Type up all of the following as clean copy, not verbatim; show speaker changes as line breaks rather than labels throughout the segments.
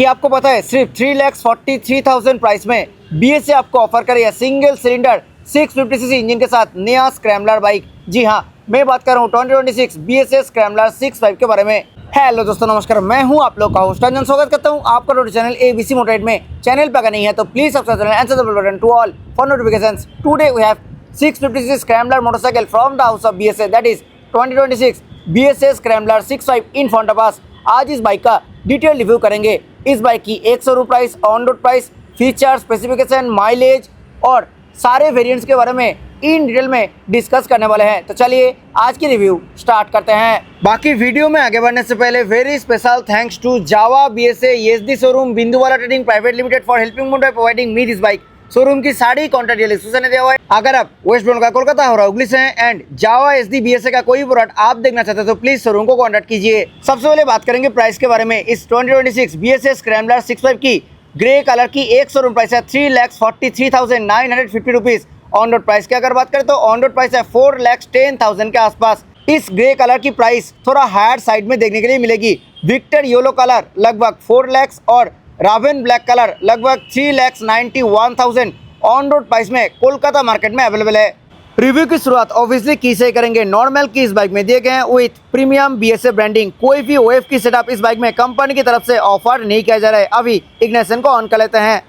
कि आपको पता है सिर्फ 3,43,000 प्राइस में BSA आपको ऑफर करेगा सिंगल सिलेंडर 650cc इंजन के साथ नया स्क्रैम्बलर बाइक। जी हाँ, मैं बात कर रहा हूँ 2026 BSA स्क्रैम्बलर 65 के बारे में। हेलो दोस्तों, नमस्कार। मैं हूँ आप लोग का होस्ट अंजन। स्वागत करता हूँ आपका रोड चैनल ABC मोटरेड में। चैनल पर अगर नहीं है तो please subscribe and press the bell button to all for notifications. Today we have 650cc scrambler motorcycle from the house of BSA, that is 2026 BSA scrambler 65 in front of us. आज इस bike का detail review करेंगे। इस bike की एक showroom price, on road price, feature, specification, mileage और सारे variants के बारे में इन डिटेल में डिस्कस करने वाले हैं। तो चलिए आज की रिव्यू स्टार्ट करते हैं। बाकी वीडियो में आगे बढ़ने से पहले very special thanks to Java BSA ESD showroom Binduwala trading private limited for helping me by providing me this bike. Showroom की सारी कॉन्टैक्ट डिटेल्स ने दिया हुआ है। अगर आप वेस्ट बंगाल का कोलकाता हो रहा हुगली से हैं एंड जावा SD BSA का कोई प्रोडक्ट आप देखना चाहते हैं तो प्लीज शोरूम को कॉन्टैक्ट कीजिए। सबसे पहले बात करेंगे प्राइस के बारे में। इस 2026 BSA स्क्रैम्बलर 65 की ग्रे कलर की एक शोरूम प्राइस है 3,43,950 रुपीज। ऑन रोड प्राइस की अगर बात करें तो ऑन रोड प्राइस है 4,10,000 के आसपास। इस ग्रे कलर की प्राइस थोड़ा हायर साइड में देखने के लिए मिलेगी। विक्टर येलो कलर लगभग 4 लाख और रावेन ब्लैक कलर लगभग 3,91,000 ऑन रोड प्राइस में कोलकाता मार्केट में अवेलेबल है। रिव्यू की शुरुआत ऑब्वियसली की से करेंगे। नॉर्मल की इस बाइक में दिए गए हैं विथ प्रीमियम BSA ब्रांडिंग। कोई भी OF की सेटअप इस बाइक में कंपनी की तरफ से ऑफर नहीं किया जा रहा है। अभी इग्निशन को ऑन कर लेते हैं।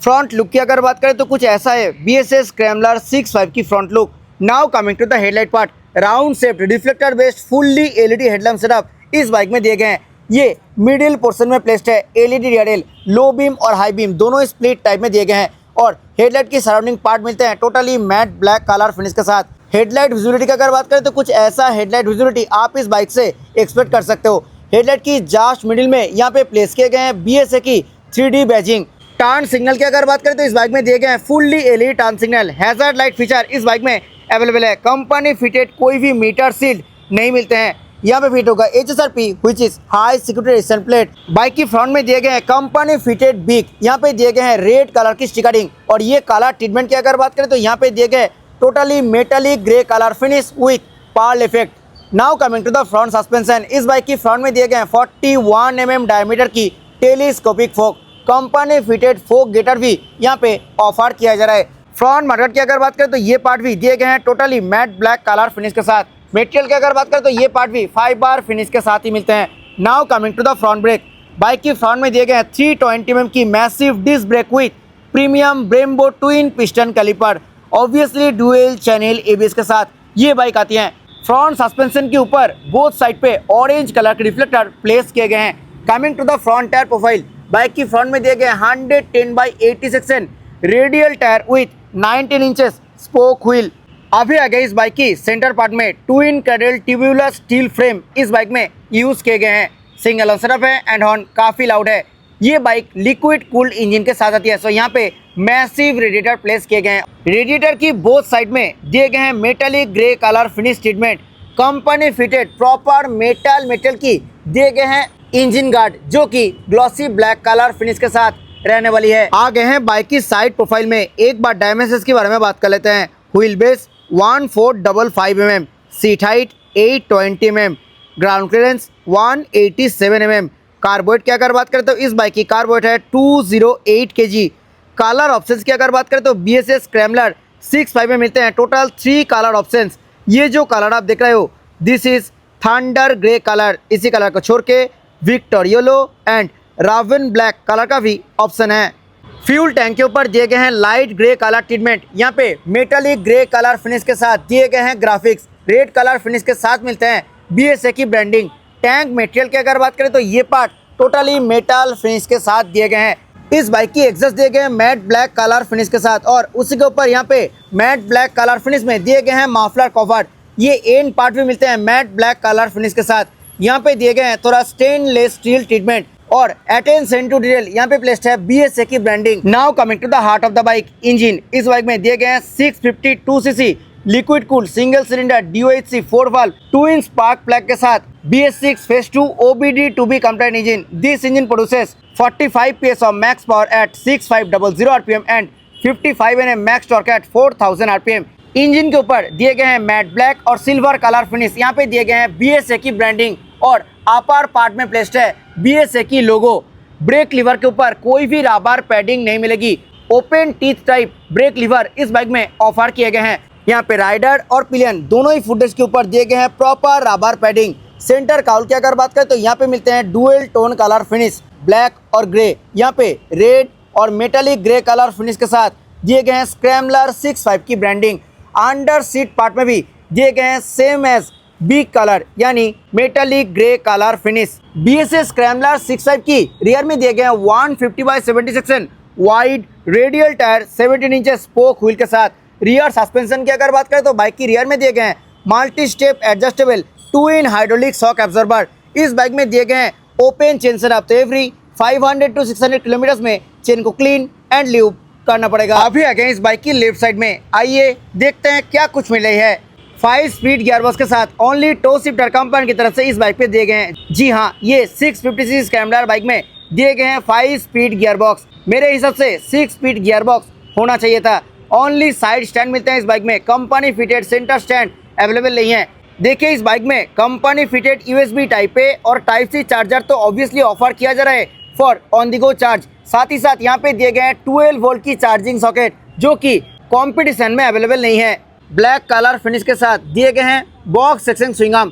फ्रंट लुक की अगर बात करें तो कुछ ऐसा है BSA स्क्रैम्बलर 65 की front look. Now coming to the headlight part, round shaped reflector based fully LED headlamp setup इस बाइक में दिए गए हैं। ये मिडिल पोर्शन में प्लेस्ड है। LED रियर एल, लो बीम और हाई बीम दोनों स्प्लिट टाइप में दिए गए हैं और हेडलाइट की सराउंडिंग पार्ट मिलते हैं totally mat black colour finish के साथ। हेडलाइट विजुअलिटी की अगर बात करें तो कुछ ऐसा हेडलाइट विजुअलिटी आप इस बाइक से एक्सपेक्ट कर सकते हो। हेडलाइट की जस्ट मिडिल में यहाँ पे प्लेस किए गए हैं BSA की 3D बैजिंग। टर्न सिग्नल की अगर बात करें तो इस बाइक में दिए गए हैं fully LED turn signal. Hazard light feature इस बाइक में अवेलेबल है। कंपनी फिटेड कोई भी मीटर सील्ड नहीं मिलते हैं। यहाँ पे फिट होगा HSRP which is high security resistant plate. Bike की फ्रंट में दिए गए हैं कंपनी फिटेड बिग। यहाँ पे दिए गए हैं रेड कलर की स्टिकरिंग और ये कलर ट्रीटमेंट की अगर बात करें तो यहाँ पे दिए गए totally metallic grey colour finish with pearl effect. Now coming to the front suspension. इस बाइक की फ्रंट में दिए गए हैं 41 mm डायमीटर की telescopic fork. Company fitted fork gaiter भी यहाँ पे ऑफर किया जा रहा है। फ्रंट मडगार्ड की अगर बात करें तो ये पार्ट भी दिए गए हैं totally mat black colour finish के साथ। मटेरियल की अगर बात करें तो ये पार्ट भी फाइबर फिनिश के साथ ही मिलते हैं। Now coming to the front brake. Bike की फ्रंट में दिए गए हैं 320 mm की massive disc brake with premium Brembo twin piston caliper, obviously dual channel ABS के साथ ये बाइक आती है। फ्रंट सस्पेंशन के ऊपर बोथ साइड पे ऑरेंज कलर के रिफ्लेक्टर प्लेस किए गए हैं। Coming to the front tyre profile. Bike की फ्रंट में दिए गए 110/80 section radial tyre with 19 inches spoke wheel. अभी आ गए इस बाइक की सेंटर पार्ट में twin cradle tubular steel frame इस बाइक में यूज किए गए हैं। सिंगल सेटअप है एंड हॉर्न काफी लाउड है। ये बाइक लिक्विड कूल्ड इंजन के साथ आती है, सो यहाँ पे मैसिव रेडिएटर प्लेस किए गए हैं। रेडिएटर की बोथ साइड में दिए गए हैं metallic grey colour finish treatment. Company fitted proper metal की दिए गए हैं इंजन गार्ड जो कि ग्लॉसी ब्लैक कलर फिनिश के साथ रहने वाली है। आ गए हैं बाइक की साइड प्रोफाइल में। एक बार डायमेंशंस के बारे में बात कर लेते हैं। Wheel base 1455 mm, seat height 820 mm, ground clearance 187 mm। कार्बोरेट की अगर बात करें तो इस बाइक की कार्बोरेट है 208 kg। कलर ऑप्शंस की अगर बात करें तो BSA स्क्रैम्बलर 65 में मिलते हैं टोटल 3 कलर ऑप्शंस। ये जो कलर आप देख रहे हो this is thunder grey colour. इसी कलर को छोड़ के victor yellow and raven black colour का भी ऑप्शन है। फ्यूल टैंक के ऊपर दिए गए हैं लाइट ग्रे कलर ट्रीटमेंट। यहाँ पे मेटालिक ग्रे कलर फिनिश के साथ दिए गए हैं ग्राफिक्स। रेड कलर फिनिश के साथ मिलते हैं BSA की ब्रांडिंग। टैंक मटेरियल की अगर बात करें तो ये पार्ट टोटली मेटल फिनिश के साथ दिए गए हैं। इस बाइक की एग्जॉस्ट दिए गए हैं मैट ब्लैक कलर फिनिश के साथ और उसी के ऊपर यहाँ पे मैट ब्लैक कलर फिनिश में दिए गए हैं मफलर कवर। ये एंड पार्ट भी मिलते हैं मैट ब्लैक कलर फिनिश के साथ। यहाँ पे दिए गए हैं थोड़ा स्टेनलेस स्टील ट्रीटमेंट और अटेंशन टू डिटेल यहाँ पे प्लेस्ड है BSA की branding. Now coming to the heart of the bike, engine. इस बाइक में दिए गए हैं 652cc liquid cool single cylinder DOHC 4 valve twin spark plug के साथ BS6 phase 2 OBD2B compliant engine. This engine produces 45 PS of max power at 6500 RPM and 55 Nm max torque at 4000 RPM. Engine के ऊपर दिए गए हैं matte black और silver colour finish. यहाँ पे दिए गए हैं BSA की ब्रांडिंग और अपर पार्ट में प्लेस्ड है BSA की लोगो। ब्रेक लीवर के ऊपर कोई भी रबर पैडिंग नहीं मिलेगी। Open teeth type brake lever इस बाइक में ऑफर किए गए हैं। यहाँ पे राइडर और पिलियन दोनों ही फुटरेस्ट के ऊपर दिए गए हैं proper rubber padding. Centre cowl की अगर बात करें तो यहाँ पे मिलते हैं dual tone colour finish, black और ग्रे। यहाँ पे रेड और मेटालिक ग्रे कलर फिनिश के साथ दिए गए हैं स्क्रैम्बलर 6.5 की ब्रांडिंग। अंडर सीट पार्ट में भी दिए गए हैं सेम एज बी कलर यानी metallic grey colour finish. BSA scrambler 6.5 की रियर में दिए गए हैं 150/70 section wide radial tyre 17 inch spoke wheel के साथ। रियर सस्पेंशन की अगर बात करें तो बाइक की रियर में दिए गए हैं multi step adjustable 2-in hydraulic shock absorber. इस बाइक में दिए गए हैं ओपन चेन सेटअप, तो एवरी 500 to 600 किलोमीटर में चेन को क्लीन एंड ल्यूब करना पड़ेगा। अभी आ गए इस बाइक की लेफ्ट साइड में, आइए देखते हैं क्या कुछ मिल रही है। 5 स्पीड गियरबॉक्स के साथ ओनली टो शिफ्टर कंपनी की तरफ से इस बाइक पे दिए गए हैं। जी हाँ, ये 650cc स्क्रैम्बलर बाइक में दिए गए हैं 5 स्पीड गियरबॉक्स। मेरे हिसाब से 6 स्पीड गियरबॉक्स होना चाहिए था। ओनली साइड स्टैंड मिलते हैं इस बाइक में, company fitted centre stand available नहीं है। देखिए इस बाइक में company fitted USB type A और टाइप C चार्जर तो ऑब्वियसली ऑफर किया जा रहा है for on the go charge. साथ ही साथ यहाँ पे दिए गए हैं 12 वोल्ट की चार्जिंग सॉकेट जो कि कंपटीशन में अवेलेबल नहीं है। ब्लैक कलर फिनिश के साथ दिए गए हैं box section swing arm.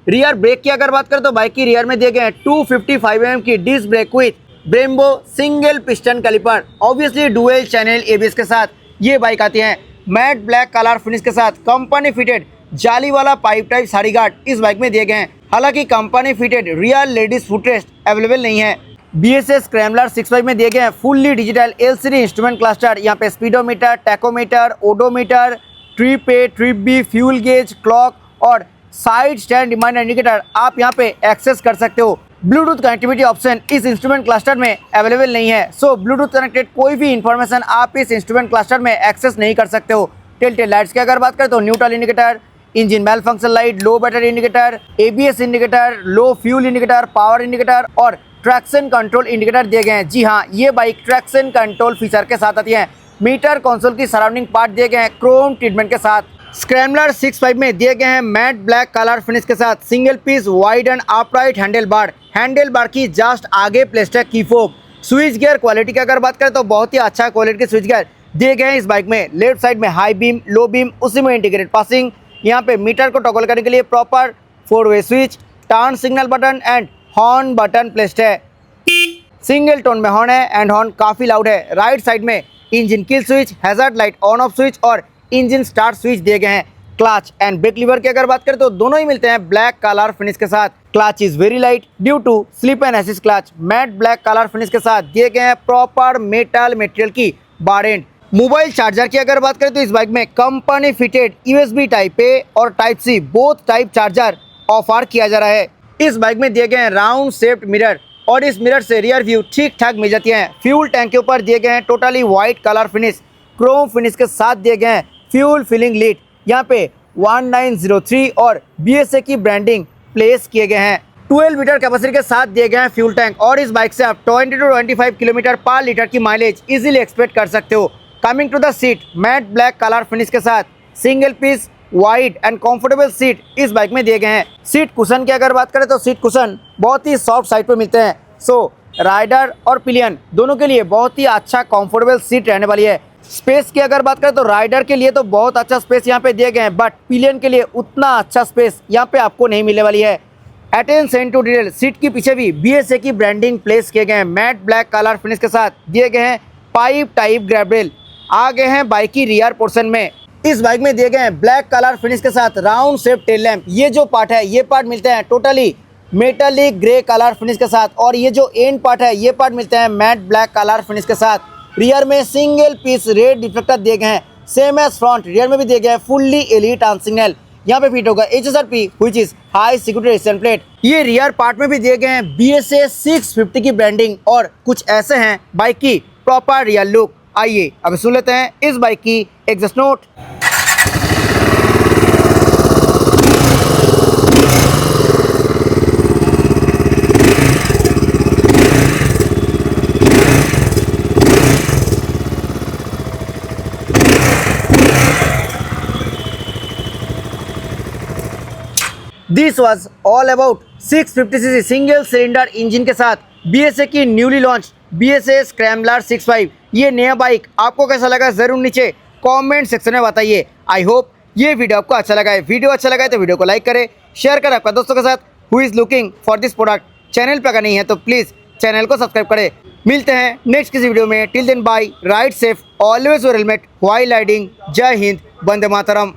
Rear brake की अगर बात करें तो बाइक की रियर में दिए गए हैं 255 mm की disc brake with Brembo single piston caliper, obviously dual channel ABS के साथ ये बाइक आती है। मैट ब्लैक कलर फिनिश के साथ कंपनी फिटेड जाली वाला पाइप टाइप साड़ी गार्ड इस बाइक में दिए गए हैं। हालांकि company fitted real ladies footrest available नहीं है। BSA स्क्रैम्बलर 6.5 में दिए गए हैं fully digital LCD instrument cluster. यहाँ पे speedometer, tachometer, odometer, trip A, trip B, fuel gauge, clock और साइड स्टैंड रिमाइंडर इंडिकेटर आप यहाँ पे एक्सेस कर सकते हो। ब्लूटूथ कनेक्टिविटी ऑप्शन इस इंस्ट्रूमेंट क्लस्टर में अवेलेबल नहीं है, सो ब्लूटूथ कनेक्टेड कोई भी इंफॉर्मेशन आप इस इंस्ट्रूमेंट क्लस्टर में एक्सेस नहीं कर सकते हो। टेल लाइट्स की अगर बात करें तो neutral indicator, engine malfunction light, low battery indicator, ABS indicator, low fuel indicator, power indicator और ट्रैक्शन कंट्रोल इंडिकेटर दिए गए हैं। जी हाँ, ये बाइक ट्रैक्शन कंट्रोल फीचर के साथ आती है। मीटर कंसोल की सराउंडिंग पार्ट दिए गए हैं क्रोम ट्रीटमेंट के साथ। स्क्रैम्बलर 6.5 में दिए गए हैं मैट ब्लैक कलर फिनिश के साथ single piece wide and upright handle bar की जस्ट आगे प्लेस्टर की फोक। स्विच गियर क्वालिटी की अगर बात करें तो बहुत ही अच्छा क्वालिटी के स्विच गियर दिए गए हैं इस बाइक में। लेफ्ट साइड में हाई बीम, लो बीम, उसी में इंटीग्रेटेड पासिंग। यहाँ पे मीटर को टॉगल करने के लिए प्रॉपर 4-वे switch, turn signal button and horn button placed है। सिंगल टोन में हॉर्न है एंड हॉर्न काफी लाउड है। राइट साइड में engine kill switch, hazard light on off switch और इंजन स्टार्ट स्विच दिए गए हैं। क्लच एंड ब्रेक लीवर की अगर बात करें तो दोनों ही मिलते हैं ब्लैक कलर फिनिश के साथ। Clutch is very light due to slip and assist clutch. Matt black colour finish के साथ दिए गए हैं प्रॉपर मेटल मटेरियल की बार एंड। मोबाइल चार्जर की अगर बात करें तो इस बाइक में company fitted USB type A और type C both type charger offer किया जा रहा है। इस बाइक में दिए गए हैं राउंड शेप्ड मिरर और इस मिरर से रियर व्यू ठीक ठाक मिल जाती है। फ्यूल टैंक के ऊपर दिए गए हैं totally white colour finish, Chrome finish के साथ दिए गए हैं फ्यूल फिलिंग लीड। यहाँ पे 1903 और BSA की ब्रांडिंग प्लेस किए गए हैं। 12 लीटर कैपेसिटी के साथ दिए गए हैं फ्यूल टैंक और इस बाइक से आप 20 to 25 किलोमीटर पर लीटर की माइलेज इजीली एक्सपेक्ट कर सकते हो। Coming to the seat, matt black colour finish के साथ single piece wide and comfortable seat इस बाइक में दिए गए हैं। सीट कुशन की अगर बात करें तो सीट कुशन बहुत ही सॉफ्ट साइड पे मिलते हैं, सो राइडर और पिलियन दोनों के लिए बहुत ही अच्छा कंफर्टेबल सीट रहने वाली है। स्पेस की अगर बात करें तो राइडर के लिए तो बहुत अच्छा स्पेस यहाँ पे दिए गए हैं, बट पिलियन के लिए उतना अच्छा स्पेस यहाँ पे आपको नहीं मिलने वाली है। अटेंशन टू डिटेल, सीट के पीछे भी BSA की ब्रांडिंग प्लेस किए गए हैं। मैट ब्लैक कलर फिनिश के साथ दिए गए हैं पाइप टाइप ग्रैब रेल। आ गए हैं बाइक की रियर पोर्शन में। इस बाइक में दिए गए हैं ब्लैक कलर फिनिश के साथ राउंड शेप टेल लैम्प। ये जो पार्ट है ये पार्ट मिलते हैं totally metallic grey colour finish के साथ और ये जो एंड पार्ट है ये पार्ट मिलते हैं मैट ब्लैक कलर फिनिश के साथ। रियर में सिंगल पीस रेड रिफ्लेक्टर दिए गए हैं, सेम एज फ्रंट। रियर में भी दिए गए हैं फुल्ली LED टर्न सिग्नल। यहाँ पे फिट होगा HSRP which is high security resistant plate. ये रियर पार्ट में भी दिए गए हैं BSA 650 की ब्रांडिंग और कुछ ऐसे हैं बाइक की प्रॉपर रियर लुक। आइए अब सुन लेते हैं इस बाइक की exhaust note. This was all about 650cc single cylinder engine के साथ BSA की न्यूली लॉन्च BSA स्क्रैम्बलर 65 ये नया बाइक आपको कैसा लगा ज़रूर नीचे कमेंट सेक्शन में बताइए। आई होप ये वीडियो आपको अच्छा लगा है। वीडियो अच्छा लगा है तो वीडियो को लाइक करें, शेयर करें आपका दोस्तों के साथ who is looking for this product. Channel पर अगर नहीं है तो प्लीज़ चैनल को सब्सक्राइब करें। मिलते हैं नेक्स्ट किसी वीडियो में। Till then bye, ride safe, always wear helmet while riding. जय हिंद, वंदे मातरम।